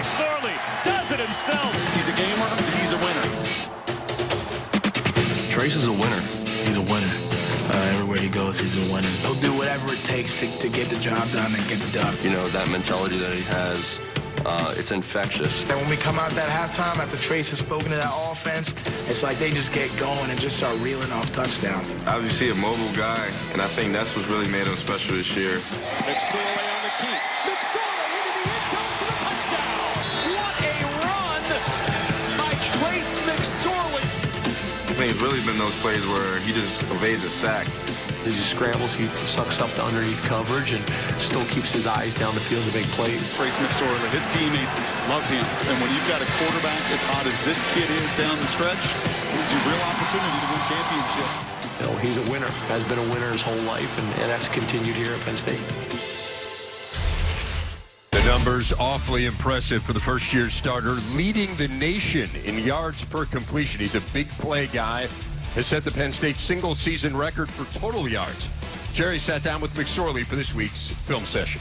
McSorley does it himself. He's a gamer. He's a winner. Trace is a winner. He's a winner. Everywhere he goes, he's a winner. He'll do whatever it takes to get the job done and get the dub. You know, that mentality that he has, it's infectious. And when we come out that halftime, after Trace has spoken to that offense, it's like they just get going and just start reeling off touchdowns. Obviously a mobile guy, and I think that's what's really made him special this year. McSorley on the key. McSorley into the end zone for the touchdown. What a run by Trace McSorley. I think it's really been those plays where he just evades a sack. As he scrambles, he sucks up the underneath coverage and still keeps his eyes down the field to make plays. Trace McSorley, his teammates love him. And when you've got a quarterback as hot as this kid is down the stretch, it gives you real opportunity to win championships. You know, he's a winner, has been a winner his whole life, and that's continued here at Penn State. The numbers awfully impressive for the first-year starter, leading the nation in yards per completion. He's a big play guy. Has set the Penn State single-season record for total yards. Gerry sat down with McSorley for this week's film session.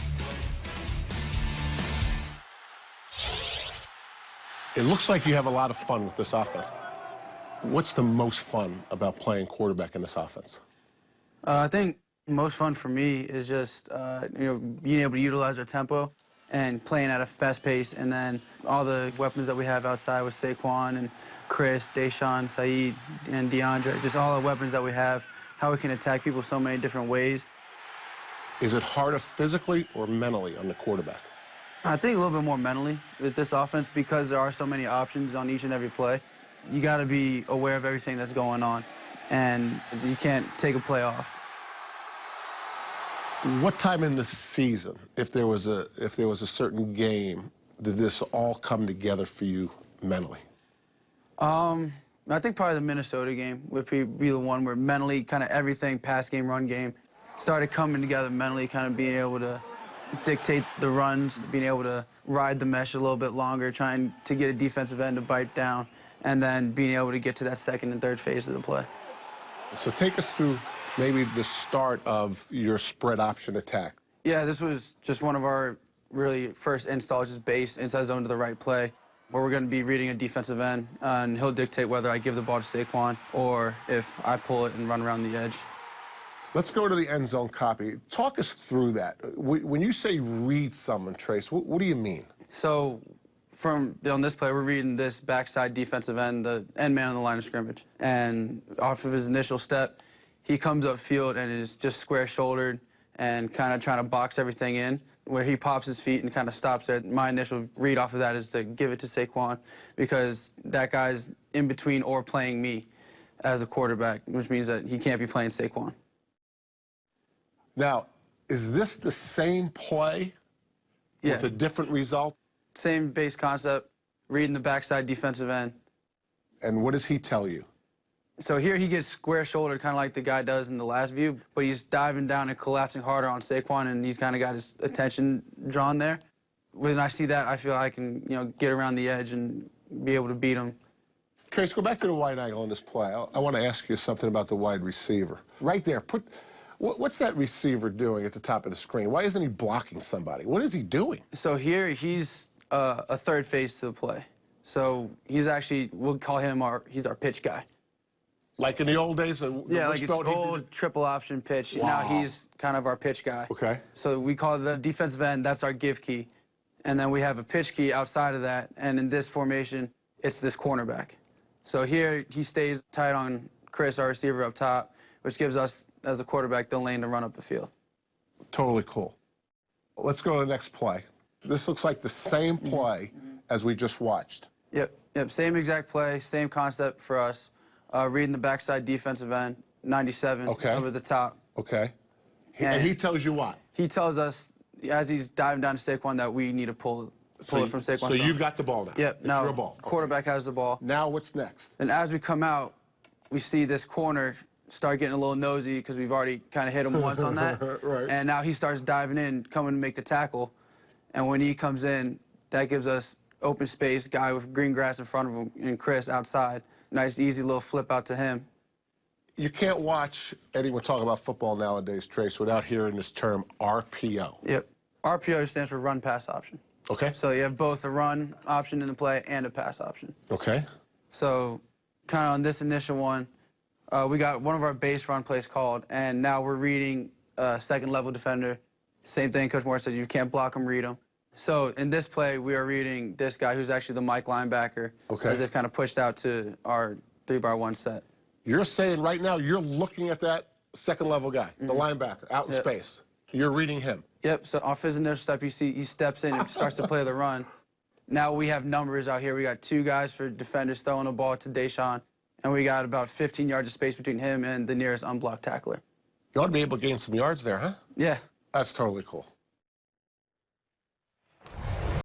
It looks like you have a lot of fun with this offense. What's the most fun about playing quarterback in this offense? I think most fun for me is just being able to utilize our tempo and playing at a fast pace, and then all the weapons that we have outside with Saquon and Chris, Deshaun, Saeed, and DeAndre, just all the weapons that we have, how we can attack people so many different ways. Is it harder physically or mentally on the quarterback? I think a little bit more mentally with this offense because there are so many options on each and every play. You got to be aware of everything that's going on, and you can't take a play off. What time in the season, if there was a certain game, did this all come together for you mentally? I think probably the Minnesota game would be the one where mentally kind of everything, pass game, run game, started coming together mentally, kind of being able to dictate the runs, being able to ride the mesh a little bit longer, trying to get a defensive end to bite down, and then being able to get to that second and third phase of the play. So take us through maybe the start of your spread option attack. Yeah, this was just one of our really first installs, just base, inside zone to the right play, where we're going to be reading a defensive end, and he'll dictate whether I give the ball to Saquon or if I pull it and run around the edge. Let's go to the end zone copy. Talk us through that. When you say read someone, Trace, what do you mean? So on this play, we're reading this backside defensive end, the end man on the line of scrimmage. And off of his initial step, he comes upfield and is just square-shouldered and kind of trying to box everything in, where he pops his feet and kind of stops there. My initial read off of that is to give it to Saquon because that guy's in between or playing me as a quarterback, which means that he can't be playing Saquon. Now, is this the same play with a different result? Same base concept, reading the backside defensive end. And what does he tell you? So here he gets square-shouldered, kind of like the guy does in the last view, but he's diving down and collapsing harder on Saquon, and he's kind of got his attention drawn there. When I see that, I feel I can, get around the edge and be able to beat him. Trace, go back to the wide angle on this play. I want to ask you something about the wide receiver. Right there, what's that receiver doing at the top of the screen? Why isn't he blocking somebody? What is he doing? So here he's a third phase to the play. So he's actually, we'll call him he's our pitch guy. Like in the old days? Yeah, like it's old triple option pitch. Wow. Now he's kind of our pitch guy. Okay. So we call the defensive end, that's our give key. And then we have a pitch key outside of that. And in this formation, it's this cornerback. So here he stays tight on Chris, our receiver up top, which gives us, as a quarterback, the lane to run up the field. Totally cool. Let's go to the next play. This looks like the same play as we just watched. Yep, same exact play, same concept for us. Reading the backside defensive end, 97, over the top. Okay. And he tells you what? He tells us, as he's diving down to Saquon, that we need to pull it from Saquon. So you've got the ball now? Yep, now your ball. Quarterback has the ball. Now what's next? And as we come out, we see this corner start getting a little nosy because we've already kind of hit him once on that. Right. And now he starts diving in, coming to make the tackle. And when he comes in, that gives us open space, guy with green grass in front of him, and Chris outside. Nice, easy little flip out to him. You can't watch anyone talk about football nowadays, Trace, without hearing this term RPO. Yep. RPO stands for run pass option. Okay. So you have both a run option in the play and a pass option. Okay. So kind of on this initial one, we got one of our base run plays called, and now we're reading second-level defender. Same thing Coach Moore said, you can't block them, read them. So in this play, we are reading this guy who's actually the Mike linebacker, as they've kind of pushed out to our 3-by-1 set. You're saying right now you're looking at that second-level guy, the linebacker, out in space. You're reading him. Yep, so off his initial step, you see he steps in and starts to play the run. Now we have numbers out here. We got 2 guys for defenders throwing the ball to Deshaun, and we got about 15 yards of space between him and the nearest unblocked tackler. You ought to be able to gain some yards there, huh? Yeah. That's totally cool.